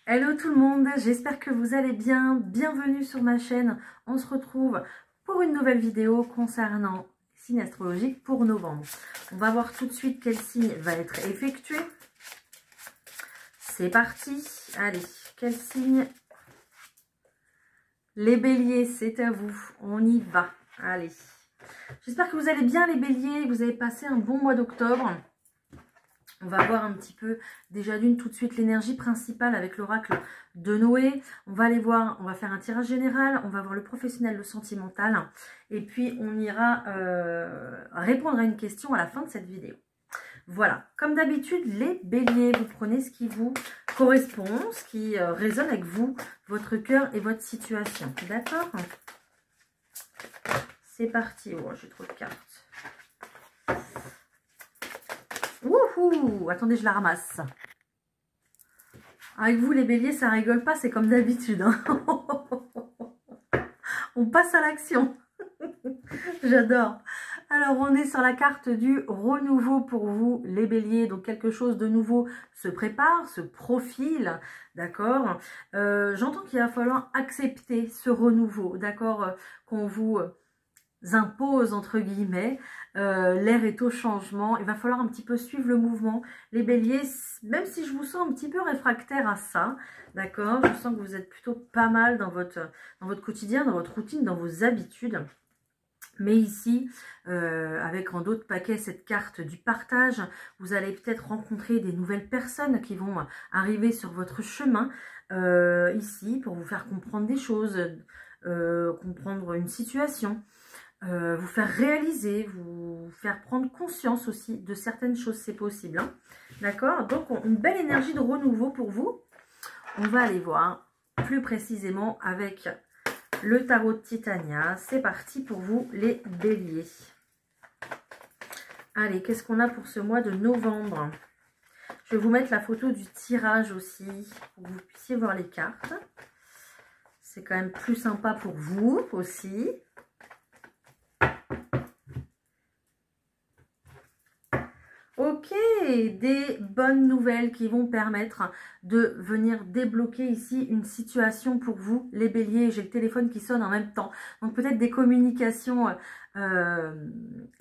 Hello tout le monde, j'espère que vous allez bien. Bienvenue sur ma chaîne. On se retrouve pour une nouvelle vidéo concernant les signes astrologiques pour novembre. On va voir tout de suite quel signe va être effectué. C'est parti. Allez, quel signe? Les béliers, c'est à vous. On y va. Allez. J'espère que vous allez bien les béliers, que vous avez passé un bon mois d'octobre. On va voir un petit peu, déjà d'une tout de suite, l'énergie principale avec l'oracle de Noé. On va aller voir, on va faire un tirage général, on va voir le professionnel, le sentimental. Et puis, on ira répondre à une question à la fin de cette vidéo. Voilà, comme d'habitude, les béliers, vous prenez ce qui vous correspond, ce qui résonne avec vous, votre cœur et votre situation. D'accord? C'est parti. Oh, j'ai trop de cartes. Wouhou! Attendez, je la ramasse. Avec vous, les béliers, ça rigole pas, c'est comme d'habitude. Hein. On passe à l'action. J'adore. Alors, on est sur la carte du renouveau pour vous, les béliers. Donc, quelque chose de nouveau se prépare, se profile. D'accord? J'entends qu'il va falloir accepter ce renouveau. D'accord? Qu'on vous impose, entre guillemets. L'air est au changement. Il va falloir un petit peu suivre le mouvement. Les béliers, même si je vous sens un petit peu réfractaire à ça, d'accord? Je sens que vous êtes plutôt pas mal dans votre quotidien, dans votre routine, dans vos habitudes. Mais ici, avec en d'autres paquets cette carte du partage, vous allez peut-être rencontrer des nouvelles personnes qui vont arriver sur votre chemin ici pour vous faire comprendre des choses, comprendre une situation, vous faire réaliser, vous faire prendre conscience aussi de certaines choses, c'est possible. Hein. D'accord? Donc, une belle énergie de renouveau pour vous. On va aller voir plus précisément avec le tarot de Titania. C'est parti pour vous, les béliers. Allez, qu'est-ce qu'on a pour ce mois de novembre? Je vais vous mettre la photo du tirage aussi, pour que vous puissiez voir les cartes. C'est quand même plus sympa pour vous aussi. Ok, des bonnes nouvelles qui vont permettre de venir débloquer ici une situation pour vous, les béliers. J'ai le téléphone qui sonne en même temps. Donc peut-être des communications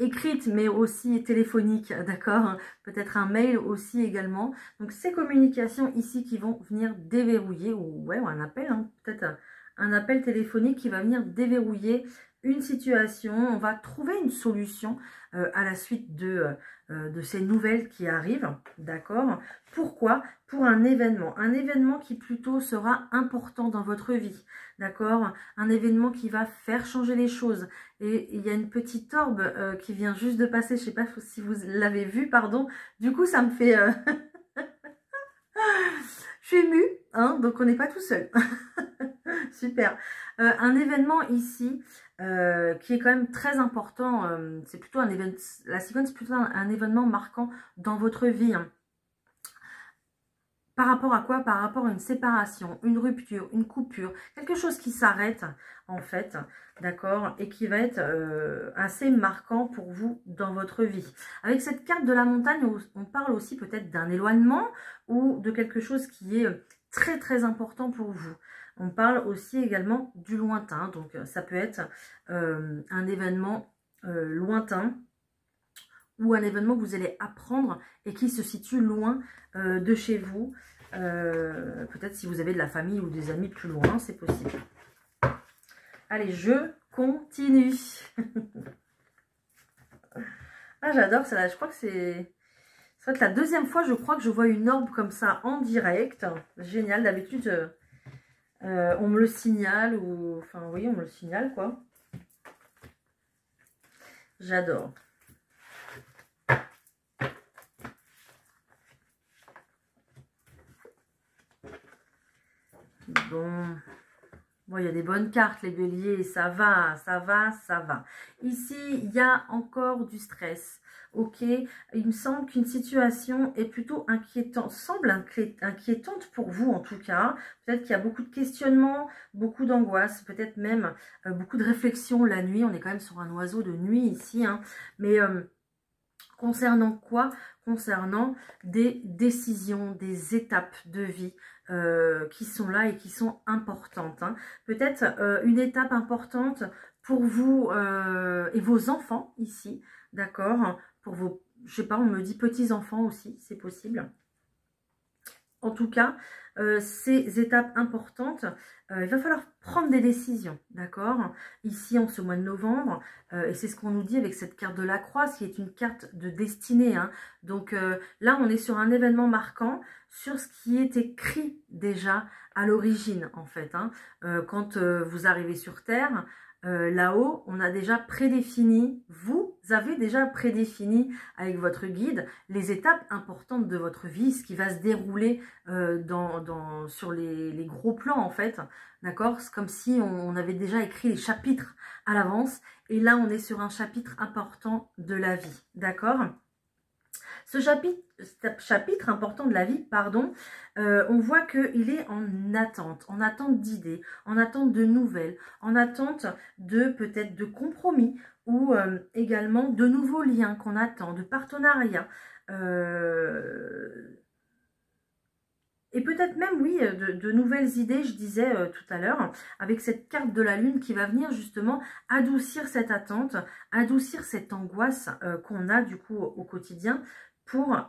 écrites, mais aussi téléphoniques, d'accord? Peut-être un mail aussi également. Donc ces communications ici qui vont venir déverrouiller, ou ouais, un appel, hein, peut-être un appel téléphonique qui va venir déverrouiller une situation. On va trouver une solution à la suite de ces nouvelles qui arrivent, d'accord? Pourquoi? Pour un événement qui plutôt sera important dans votre vie, d'accord? Un événement qui va faire changer les choses. Et il y a une petite orbe qui vient juste de passer, je sais pas si vous l'avez vu, pardon. Du coup, ça me fait... Je suis émue, hein, donc on n'est pas tout seul. Super. Un événement ici qui est quand même très important. C'est plutôt un événement. La cigogne, c'est plutôt un événement marquant dans votre vie. Hein. Par rapport à quoi? Par rapport à une séparation, une rupture, une coupure, quelque chose qui s'arrête en fait, d'accord, et qui va être assez marquant pour vous dans votre vie. Avec cette carte de la montagne, on parle aussi peut-être d'un éloignement ou de quelque chose qui est très très important pour vous. On parle aussi également du lointain, donc ça peut être un événement lointain ou un événement que vous allez apprendre et qui se situe loin de chez vous. Peut-être si vous avez de la famille ou des amis plus loin, c'est possible. Allez, je continue. Ah, j'adore celle-là. Je crois que c'est la deuxième fois, je crois, que je vois une orbe comme ça en direct. Génial. D'habitude, on me le signale ou... Enfin, oui, on me le signale, quoi. J'adore. Bon, il y a des bonnes cartes, les béliers, ça va, ça va, ça va. Ici, il y a encore du stress, ok? Il me semble qu'une situation est plutôt inquiétante, semble inquiétante pour vous en tout cas. Peut-être qu'il y a beaucoup de questionnements, beaucoup d'angoisse, peut-être même beaucoup de réflexions la nuit. On est quand même sur un oiseau de nuit ici, hein. Mais concernant quoi? concernant des décisions, des étapes de vie qui sont là et qui sont importantes. Hein. Peut-être une étape importante pour vous et vos enfants ici, d'accord? Pour vos, je sais pas, on me dit petits-enfants aussi, c'est possible. En tout cas, ces étapes importantes, il va falloir prendre des décisions, d'accord? Ici, en ce mois de novembre, et c'est ce qu'on nous dit avec cette carte de la croix, qui est une carte de destinée. Hein. Donc là, on est sur un événement marquant, sur ce qui est écrit déjà à l'origine, en fait. Hein. Quand vous arrivez sur Terre, là-haut, on a déjà prédéfini, vous avez déjà prédéfini avec votre guide les étapes importantes de votre vie, ce qui va se dérouler sur les gros plans en fait, d'accord? C'est comme si on avait déjà écrit les chapitres à l'avance et là on est sur un chapitre important de la vie, d'accord? Ce chapitre important de la vie, pardon, on voit qu'il est en attente d'idées, en attente de nouvelles, en attente de peut-être de compromis ou également de nouveaux liens qu'on attend, de partenariats. Et peut-être même, oui, de nouvelles idées, je disais tout à l'heure, avec cette carte de la Lune qui va venir justement adoucir cette attente, adoucir cette angoisse qu'on a du coup au quotidien pour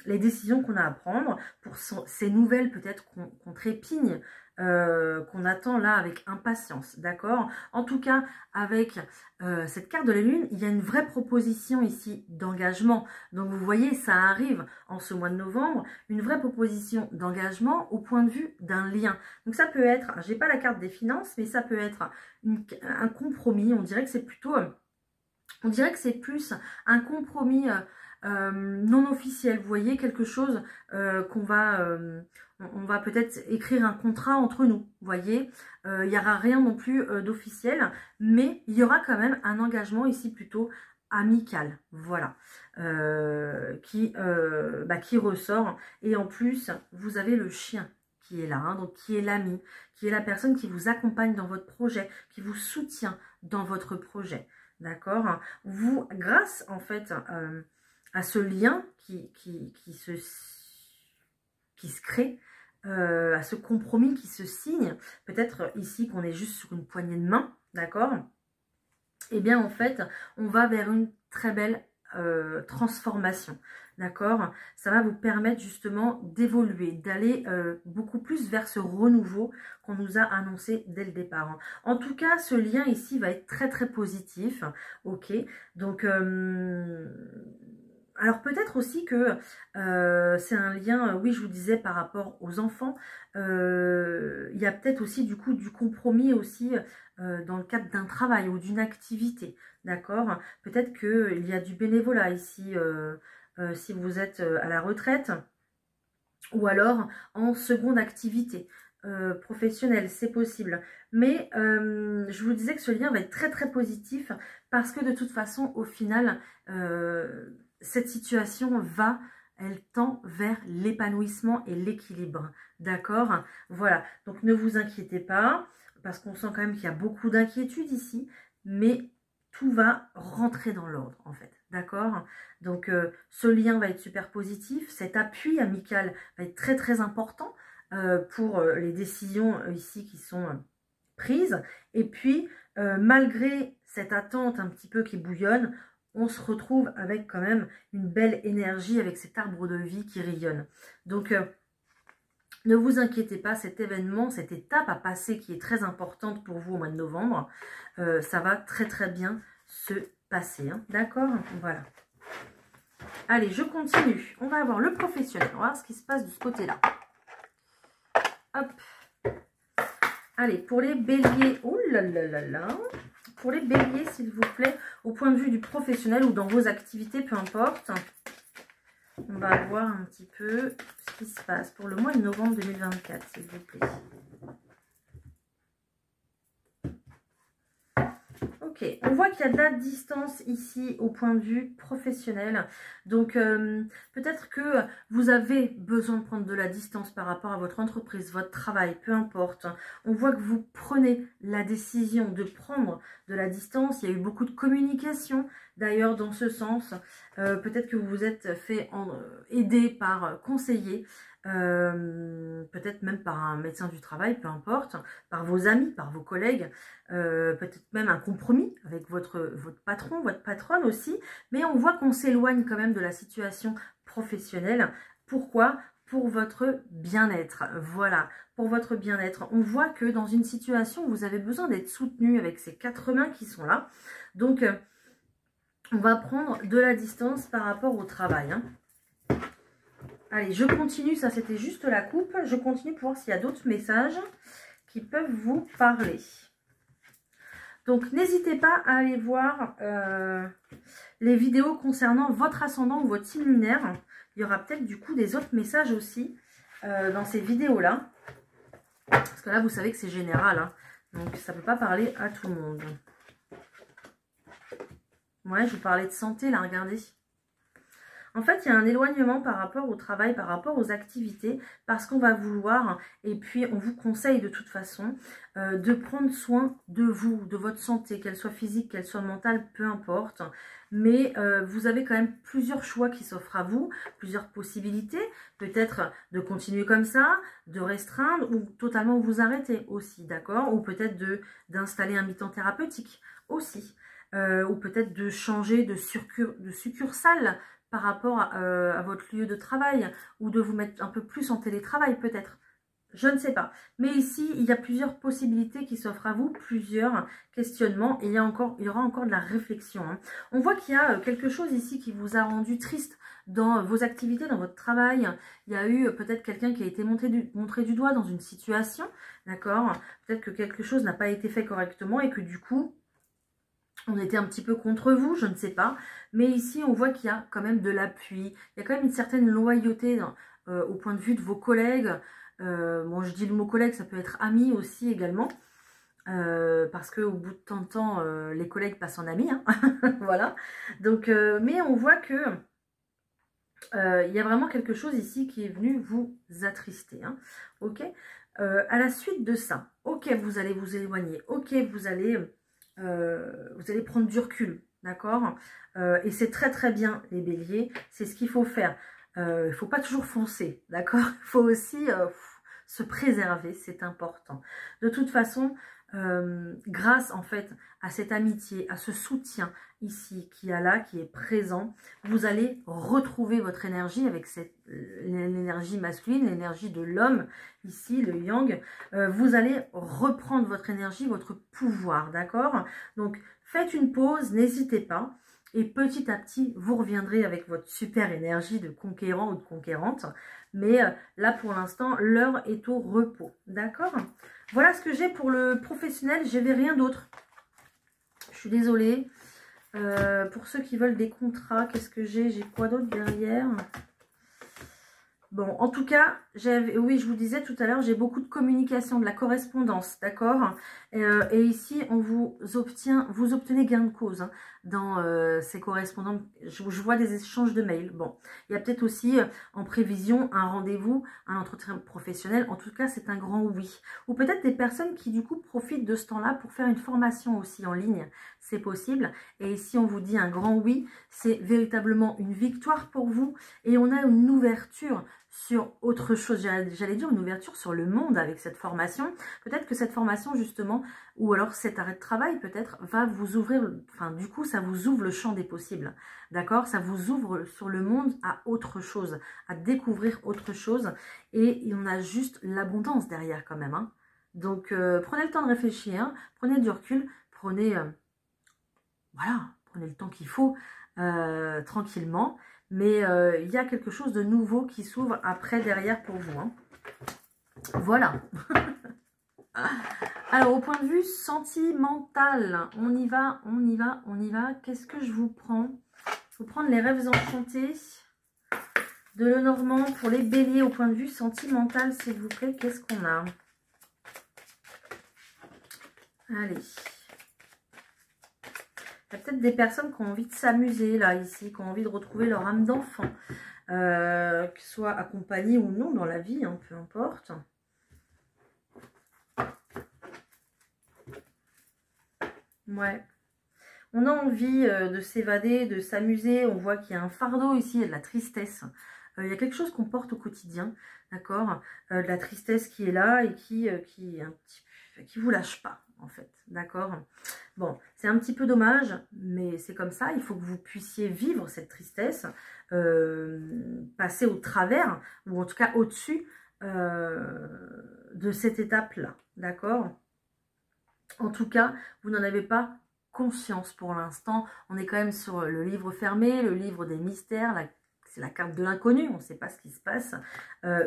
les décisions qu'on a à prendre, pour ces nouvelles peut-être qu'on trépigne, qu'on attend là avec impatience, d'accord? En tout cas, avec cette carte de la Lune, il y a une vraie proposition ici d'engagement. Donc vous voyez, ça arrive en ce mois de novembre, une vraie proposition d'engagement au point de vue d'un lien. Donc ça peut être, j'ai pas la carte des finances, mais ça peut être un compromis. On dirait que c'est plutôt, on dirait que c'est plus un compromis non officiel. Vous voyez, quelque chose qu'on va... on va peut-être écrire un contrat entre nous, vous voyez. Il n'y aura rien non plus d'officiel, mais il y aura quand même un engagement ici plutôt amical, voilà, qui ressort. Et en plus, vous avez le chien qui est là, hein, donc qui est l'ami, qui est la personne qui vous accompagne dans votre projet, qui vous soutient dans votre projet, d'accord? Vous, grâce en fait à ce lien qui se crée, à ce compromis qui se signe, peut-être ici qu'on est juste sur une poignée de main, d'accord? Eh bien en fait, on va vers une très belle transformation, d'accord? Ça va vous permettre justement d'évoluer, d'aller beaucoup plus vers ce renouveau qu'on nous a annoncé dès le départ. Hein. En tout cas, ce lien ici va être très très positif, ok? Donc... alors peut-être aussi que c'est un lien, oui je vous disais par rapport aux enfants, il y a peut-être aussi du coup du compromis aussi dans le cadre d'un travail ou d'une activité, d'accord? Peut-être qu'il y a du bénévolat ici si vous êtes à la retraite ou alors en seconde activité. Professionnelle, c'est possible. Mais je vous disais que ce lien va être très très positif parce que de toute façon, au final, cette situation elle tend vers l'épanouissement et l'équilibre. D'accord? Voilà. Donc ne vous inquiétez pas parce qu'on sent quand même qu'il y a beaucoup d'inquiétudes ici, mais tout va rentrer dans l'ordre en fait. D'accord? Donc ce lien va être super positif. Cet appui amical va être très très important pour les décisions ici qui sont prises. Et puis, malgré cette attente un petit peu qui bouillonne, on se retrouve avec quand même une belle énergie, avec cet arbre de vie qui rayonne. Donc, ne vous inquiétez pas, cet événement, cette étape à passer qui est très importante pour vous au mois de novembre, ça va très très bien se passer. Hein, d'accord? Voilà. Allez, je continue. On va avoir le professionnel. On va voir ce qui se passe de ce côté-là. Hop. Allez, pour les béliers, oh là là là là, pour les béliers, s'il vous plaît, au point de vue du professionnel ou dans vos activités, peu importe, on va voir un petit peu ce qui se passe pour le mois de novembre 2024, s'il vous plaît. Ok. Ok, on voit qu'il y a de la distance ici au point de vue professionnel. Donc, peut-être que vous avez besoin de prendre de la distance par rapport à votre entreprise, votre travail, peu importe. On voit que vous prenez la décision de prendre de la distance. Il y a eu beaucoup de communication, d'ailleurs, dans ce sens. Peut-être que vous vous êtes fait aider par conseiller. Peut-être même par un médecin du travail, peu importe, par vos amis, par vos collègues, peut-être même un compromis avec votre patron, votre patronne aussi, mais on voit qu'on s'éloigne quand même de la situation professionnelle. Pourquoi? Pour votre bien-être, voilà, pour votre bien-être. On voit que dans une situation où vous avez besoin d'être soutenu avec ces 4 mains qui sont là, donc on va prendre de la distance par rapport au travail, hein. Allez, je continue, ça c'était juste la coupe. Je continue pour voir s'il y a d'autres messages qui peuvent vous parler. Donc, n'hésitez pas à aller voir les vidéos concernant votre ascendant ou votre signe lunaire. Il y aura peut-être du coup des autres messages aussi dans ces vidéos-là. Parce que là, vous savez que c'est général, hein. Donc, ça ne peut pas parler à tout le monde. Ouais, je vous parlais de santé, là, regardez. En fait, il y a un éloignement par rapport au travail, par rapport aux activités, parce qu'on va vouloir, et puis on vous conseille de toute façon, de prendre soin de vous, de votre santé, qu'elle soit physique, qu'elle soit mentale, peu importe. Mais vous avez quand même plusieurs choix qui s'offrent à vous, plusieurs possibilités, peut-être de continuer comme ça, de restreindre ou totalement vous arrêter aussi, d'accord? Ou peut-être d'installer un mi-temps thérapeutique aussi, ou peut-être de changer de succursale, par rapport à votre lieu de travail, ou de vous mettre un peu plus en télétravail peut-être. Je ne sais pas. Mais ici, il y a plusieurs possibilités qui s'offrent à vous, plusieurs questionnements, et il y aura encore de la réflexion, hein. On voit qu'il y a quelque chose ici qui vous a rendu triste dans vos activités, dans votre travail. Il y a eu peut-être quelqu'un qui a été montré du doigt dans une situation, d'accord? Peut-être que quelque chose n'a pas été fait correctement et que du coup, on était un petit peu contre vous, je ne sais pas. Mais ici, on voit qu'il y a quand même de l'appui. Il y a quand même une certaine loyauté au point de vue de vos collègues. Bon, je dis le mot collègue, ça peut être ami aussi également. Parce qu'au bout de tant de temps, les collègues passent en amis, hein. Voilà. Donc, mais on voit que il y a vraiment quelque chose ici qui est venu vous attrister, hein. Ok. À la suite de ça, ok, vous allez vous éloigner. Ok, vous allez prendre du recul, d'accord? Et c'est très très bien les béliers, c'est ce qu'il faut faire. Il ne faut pas toujours foncer, d'accord? Il faut aussi se préserver, c'est important. De toute façon, grâce en fait à cette amitié, à ce soutien ici qui est présent, vous allez retrouver votre énergie avec l'énergie masculine, l'énergie de l'homme ici, le yang. Vous allez reprendre votre énergie, votre pouvoir, d'accord? Donc faites une pause, n'hésitez pas. Et petit à petit, vous reviendrez avec votre super énergie de conquérant ou de conquérante. Mais là, pour l'instant, l'heure est au repos. D'accord? Voilà ce que j'ai pour le professionnel. Je n'avais rien d'autre. Je suis désolée. Pour ceux qui veulent des contrats, qu'est-ce que j'ai? J'ai quoi d'autre derrière? Bon, en tout cas, oui, je vous disais tout à l'heure, j'ai beaucoup de communication, de la correspondance, d'accord? Et ici, vous obtenez gain de cause, hein, dans ces correspondances. Je vois des échanges de mails. Bon, il y a peut-être aussi en prévision un rendez-vous, un entretien professionnel. En tout cas, c'est un grand oui. Ou peut-être des personnes qui, du coup, profitent de ce temps-là pour faire une formation aussi en ligne. C'est possible. Et ici, on vous dit un grand oui. C'est véritablement une victoire pour vous. Et on a une ouverture sur autre chose, j'allais dire une ouverture sur le monde avec cette formation. Peut-être que cette formation justement, ou alors cet arrêt de travail peut-être, va vous ouvrir, enfin du coup ça vous ouvre le champ des possibles, d'accord? Ça vous ouvre sur le monde à autre chose, à découvrir autre chose, et on a juste l'abondance derrière quand même, hein. Donc prenez le temps de réfléchir, prenez du recul, prenez le temps qu'il faut, tranquillement. Mais il y a quelque chose de nouveau qui s'ouvre après, derrière pour vous, hein. Voilà. Alors, au point de vue sentimental, on y va, on y va, on y va. Qu'est-ce que je vous prends? Je vais prendre les rêves enchantés de Lenormand pour les béliers au point de vue sentimental, s'il vous plaît. Qu'est-ce qu'on a? Allez. Il y a peut-être des personnes qui ont envie de s'amuser, là, ici, qui ont envie de retrouver leur âme d'enfant. Qu'ils soient accompagnés ou non dans la vie, hein, peu importe. Ouais. On a envie de s'évader, de s'amuser. On voit qu'il y a un fardeau ici, il y a de la tristesse. Il y a quelque chose qu'on porte au quotidien, d'accord, de la tristesse qui est là et qui vous lâche pas, en fait, d'accord. Bon, c'est un petit peu dommage, mais c'est comme ça. Il faut que vous puissiez vivre cette tristesse, passer au travers, ou en tout cas au-dessus de cette étape-là, d'accord. En tout cas, vous n'en avez pas conscience pour l'instant. On est quand même sur le livre fermé, le livre des mystères, c'est la carte de l'inconnu, on ne sait pas ce qui se passe.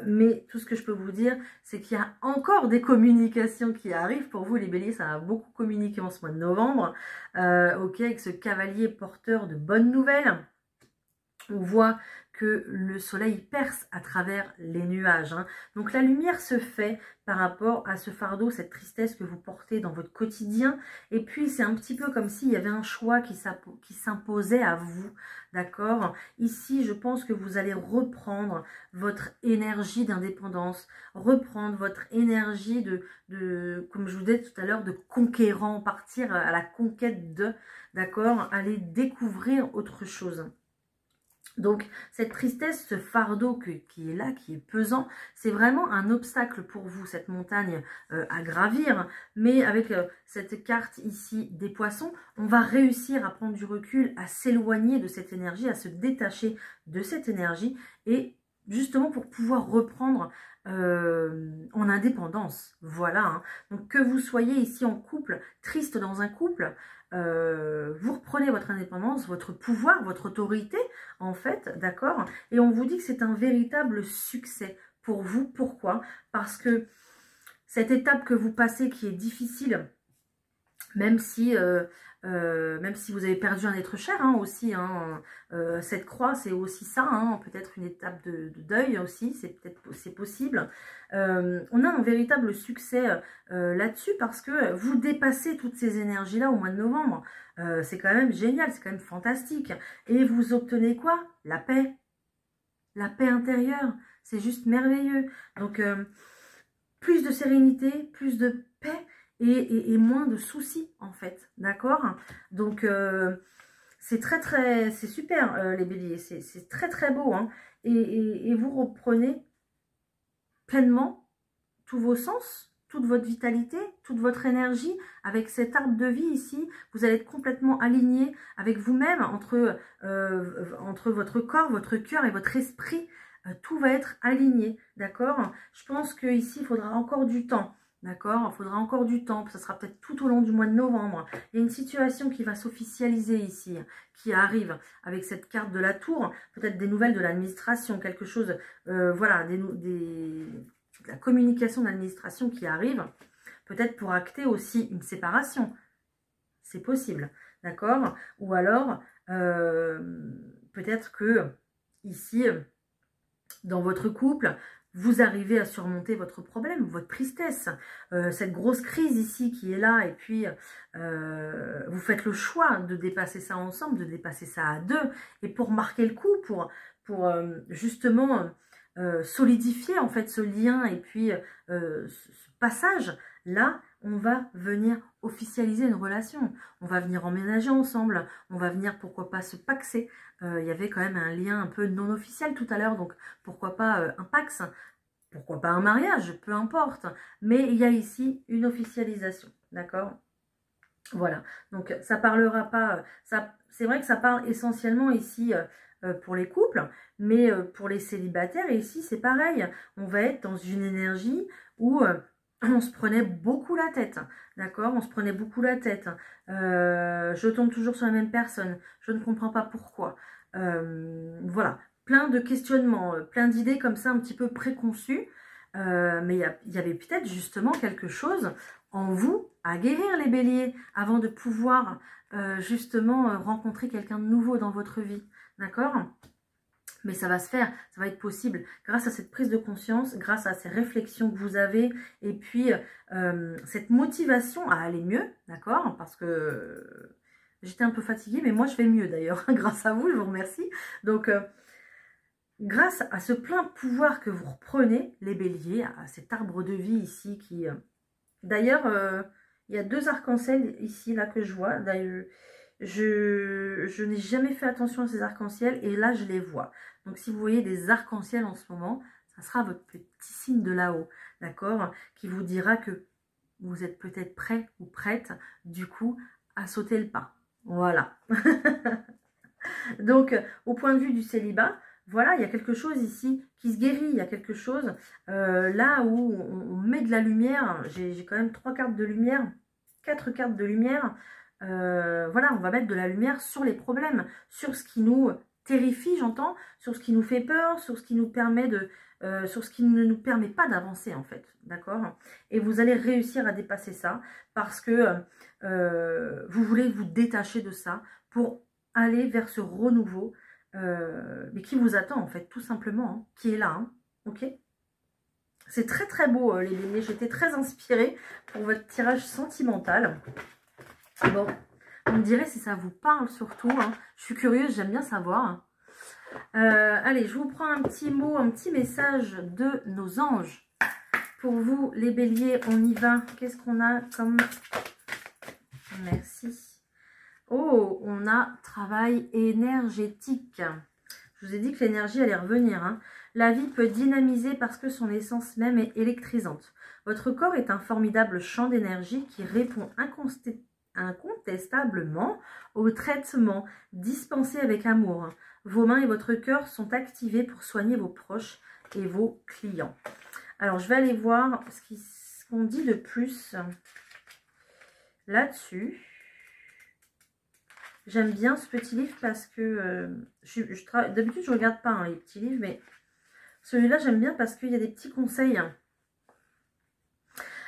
Mais tout ce que je peux vous dire, c'est qu'il y a encore des communications qui arrivent. Pour vous, les béliers, ça a beaucoup communiqué en ce mois de novembre. Ok, avec ce cavalier porteur de bonnes nouvelles. On voit que le soleil perce à travers les nuages. Hein. Donc la lumière se fait par rapport à ce fardeau, cette tristesse que vous portez dans votre quotidien. Et puis c'est un petit peu comme s'il y avait un choix qui s'imposait à vous. D'accord? Ici, je pense que vous allez reprendre votre énergie d'indépendance, reprendre votre énergie comme je vous disais tout à l'heure, de conquérant, partir à la conquête de, d'accord? Aller découvrir autre chose. Donc, cette tristesse, ce fardeau qui est là, qui est pesant, c'est vraiment un obstacle pour vous, cette montagne à gravir. Mais avec cette carte ici des poissons, on va réussir à prendre du recul, à s'éloigner de cette énergie, à se détacher de cette énergie et justement pour pouvoir reprendre en indépendance. Voilà. Hein. Donc, que vous soyez ici en couple, triste dans un couple, vous reprenez votre indépendance, votre pouvoir, votre autorité, en fait, d'accord? Et on vous dit que c'est un véritable succès pour vous. Pourquoi? Parce que cette étape que vous passez qui est difficile, même si vous avez perdu un être cher hein, aussi, hein, cette croix c'est aussi ça, hein, peut-être une étape de deuil aussi, c'est possible. On a un véritable succès là-dessus parce que vous dépassez toutes ces énergies-là au mois de novembre. C'est quand même génial, c'est quand même fantastique. Et vous obtenez quoi? La paix. La paix intérieure. C'est juste merveilleux. Donc, plus de sérénité, plus de paix et moins de soucis, en fait. D'accord? Donc, c'est super, les béliers. C'est très, très beau. Hein. Et vous reprenez pleinement tous vos sens, toute votre vitalité, toute votre énergie. Avec cet arbre de vie ici, vous allez être complètement aligné avec vous-même, entre votre corps, votre cœur et votre esprit. Tout va être aligné, d'accord? Je pense qu'ici, il faudra encore du temps, d'accord? Il faudra encore du temps, ça sera peut-être tout au long du mois de novembre. Il y a une situation qui va s'officialiser ici, qui arrive avec cette carte de la tour, peut-être des nouvelles de l'administration, quelque chose, voilà, la communication d'administration qui arrive, peut-être pour acter aussi une séparation. C'est possible, d'accord? Ou alors, peut-être que ici, dans votre couple, vous arrivez à surmonter votre problème, votre tristesse, cette grosse crise ici qui est là, et puis vous faites le choix de dépasser ça ensemble, de dépasser ça à deux, et pour marquer le coup, pour justement solidifier en fait ce lien, et puis ce passage, là, on va venir officialiser une relation, on va venir emménager ensemble, on va venir, pourquoi pas, se paxer. Il y avait quand même un lien un peu non officiel tout à l'heure, donc pourquoi pas un pax, pourquoi pas un mariage, peu importe. Mais il y a ici une officialisation, d'accord? Voilà, donc ça parlera pas, c'est vrai que ça parle essentiellement ici pour les couples, mais pour les célibataires, ici c'est pareil, on va être dans une énergie où on se prenait beaucoup la tête, d'accord? On se prenait beaucoup la tête. Je tombe toujours sur la même personne. Je ne comprends pas pourquoi. Voilà, plein de questionnements, plein d'idées comme ça un petit peu préconçues. Mais il y avait peut-être justement quelque chose en vous à guérir, les béliers, avant de pouvoir justement rencontrer quelqu'un de nouveau dans votre vie. D'accord ? Mais ça va se faire, ça va être possible grâce à cette prise de conscience, grâce à ces réflexions que vous avez, et puis cette motivation à aller mieux, d'accord? Parce que J'étais un peu fatiguée, mais moi je vais mieux d'ailleurs, grâce à vous, je vous remercie. Donc, grâce à ce plein pouvoir que vous reprenez, les béliers, à cet arbre de vie ici qui... D'ailleurs, il y a 2 arcs-en-ciel ici, là, que je vois. D'ailleurs, je n'ai jamais fait attention à ces arcs-en-ciel et là, je les vois. Donc, si vous voyez des arcs-en-ciel en ce moment, ça sera votre petit signe de là-haut, d'accord? Qui vous dira que vous êtes peut-être prêt ou prête, du coup, à sauter le pas. Voilà. Donc, au point de vue du célibat, voilà, il y a quelque chose ici qui se guérit. Il y a quelque chose là où on met de la lumière. J'ai quand même 3 cartes de lumière, 4 cartes de lumière. Voilà, on va mettre de la lumière sur les problèmes, sur ce qui nous terrifie, j'entends, sur ce qui nous fait peur, sur ce qui nous permet de... sur ce qui ne nous permet pas d'avancer en fait, d'accord? Et vous allez réussir à dépasser ça parce que vous voulez vous détacher de ça pour aller vers ce renouveau, mais qui vous attend en fait, tout simplement, hein, qui est là, hein, ok? C'est très très beau les béliers, j'étais très inspirée pour votre tirage sentimental. Bon, vous me direz si ça vous parle surtout, hein. Je suis curieuse, j'aime bien savoir. Allez, je vous prends un petit mot, un petit message de nos anges. Pour vous, les béliers, on y va. Qu'est-ce qu'on a comme... Merci. Oh, on a travail énergétique. Je vous ai dit que l'énergie allait revenir, hein. La vie peut dynamiser parce que son essence même est électrisante. Votre corps est un formidable champ d'énergie qui répond incontestablement au traitement dispensé avec amour. Vos mains et votre cœur sont activés pour soigner vos proches et vos clients. Alors, je vais aller voir ce qu'on dit de plus là-dessus. J'aime bien ce petit livre parce que d'habitude, je ne regarde pas hein, les petits livres, mais celui-là, j'aime bien parce qu'il y a des petits conseils.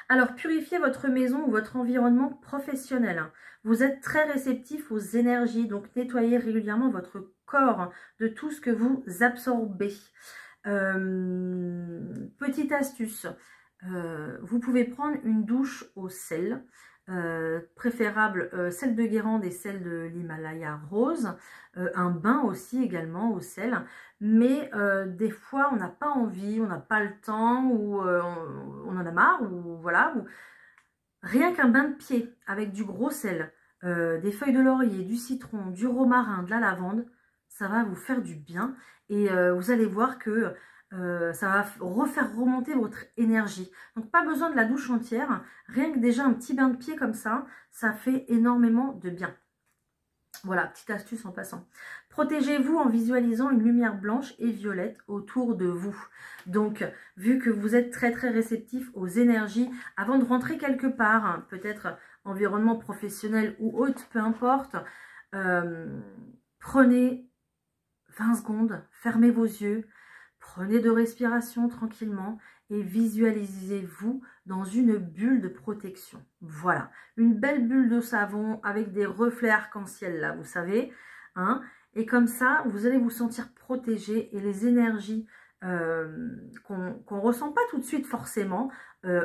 Alors, purifiez votre maison ou votre environnement professionnel. Vous êtes très réceptif aux énergies, donc nettoyez régulièrement votre corps de tout ce que vous absorbez. Petite astuce, vous pouvez prendre une douche au sel. Préférable celle de Guérande et celle de l'Himalaya rose, un bain aussi également au sel, mais des fois on n'a pas envie, on n'a pas le temps ou on en a marre ou voilà, ou... rien qu'un bain de pied avec du gros sel, des feuilles de laurier, du citron, du romarin, de la lavande, ça va vous faire du bien et vous allez voir que ça va refaire remonter votre énergie. Donc pas besoin de la douche entière, rien que déjà un petit bain de pied comme ça, ça fait énormément de bien. Voilà, petite astuce en passant. Protégez-vous en visualisant une lumière blanche et violette autour de vous. Donc, vu que vous êtes très très réceptif aux énergies, avant de rentrer quelque part, hein, peut-être environnement professionnel ou autre, peu importe, prenez 20 secondes, fermez vos yeux, prenez de respiration tranquillement et visualisez-vous dans une bulle de protection. Voilà, une belle bulle de savon avec des reflets arc-en-ciel là, vous savez. Hein, et comme ça, vous allez vous sentir protégé et les énergies qu'on ne ressent pas tout de suite forcément,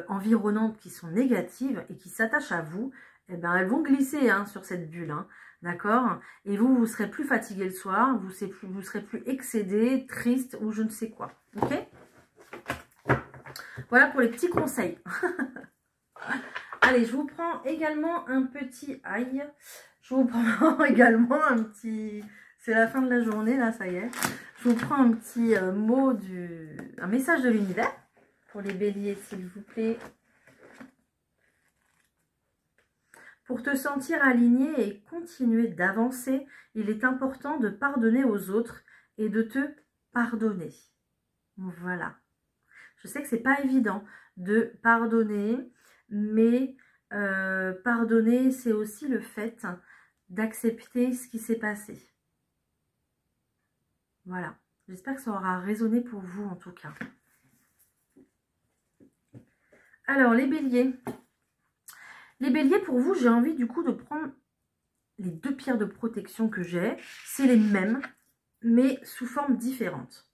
environnantes qui sont négatives et qui s'attachent à vous, eh ben, elles vont glisser hein, sur cette bulle. Hein. D'accord? Et vous, vous serez plus fatigué le soir, vous serez plus excédé, triste ou je ne sais quoi. Ok? Voilà pour les petits conseils. Allez, je vous prends également un petit... Aïe! Je vous prends également un petit... C'est la fin de la journée, là, ça y est. Je vous prends un petit mot un message de l'univers pour les béliers, s'il vous plaît. Pour te sentir aligné et continuer d'avancer, il est important de pardonner aux autres et de te pardonner. Voilà. Je sais que c'est pas évident de pardonner, mais pardonner, c'est aussi le fait d'accepter ce qui s'est passé. Voilà. J'espère que ça aura résonné pour vous en tout cas. Alors, les béliers. Les béliers, pour vous, j'ai envie du coup de prendre les 2 pierres de protection que j'ai. C'est les mêmes, mais sous forme différente.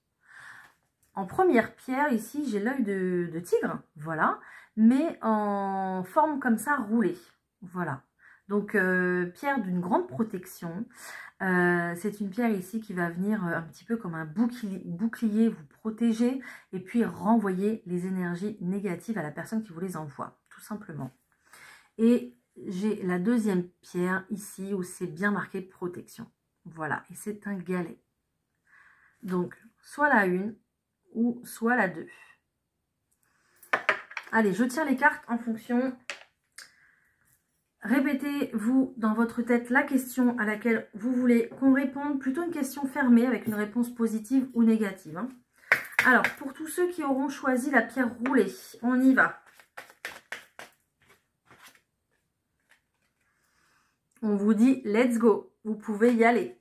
En première pierre, ici, j'ai l'œil de tigre, voilà, mais en forme comme ça, roulée. Voilà. Donc, pierre d'une grande protection. C'est une pierre ici qui va venir un petit peu comme un bouclier, vous protéger et puis renvoyer les énergies négatives à la personne qui vous les envoie, tout simplement. Et j'ai la deuxième pierre ici où c'est bien marqué protection. Voilà, et c'est un galet. Donc, soit la 1 ou soit la 2. Allez, je tire les cartes en fonction. Répétez-vous dans votre tête la question à laquelle vous voulez qu'on réponde. Plutôt une question fermée avec une réponse positive ou négative. Hein. Alors, pour tous ceux qui auront choisi la pierre roulée, on y va. On vous dit « let's go ». Vous pouvez y aller.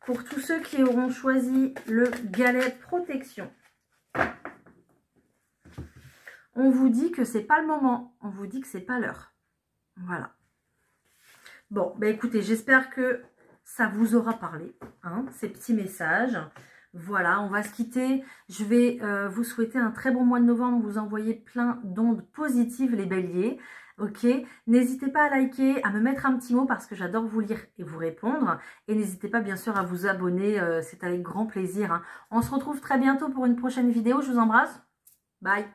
Pour tous ceux qui auront choisi le galet protection, on vous dit que c'est pas le moment. On vous dit que c'est pas l'heure. Voilà. Bon, ben écoutez, j'espère que ça vous aura parlé, hein, ces petits messages. Voilà, on va se quitter. Je vais vous souhaiter un très bon mois de novembre. Vous envoyez plein d'ondes positives, les béliers. Ok, n'hésitez pas à liker, à me mettre un petit mot parce que j'adore vous lire et vous répondre. Et n'hésitez pas bien sûr à vous abonner, c'est avec grand plaisir. Hein. On se retrouve très bientôt pour une prochaine vidéo. Je vous embrasse. Bye.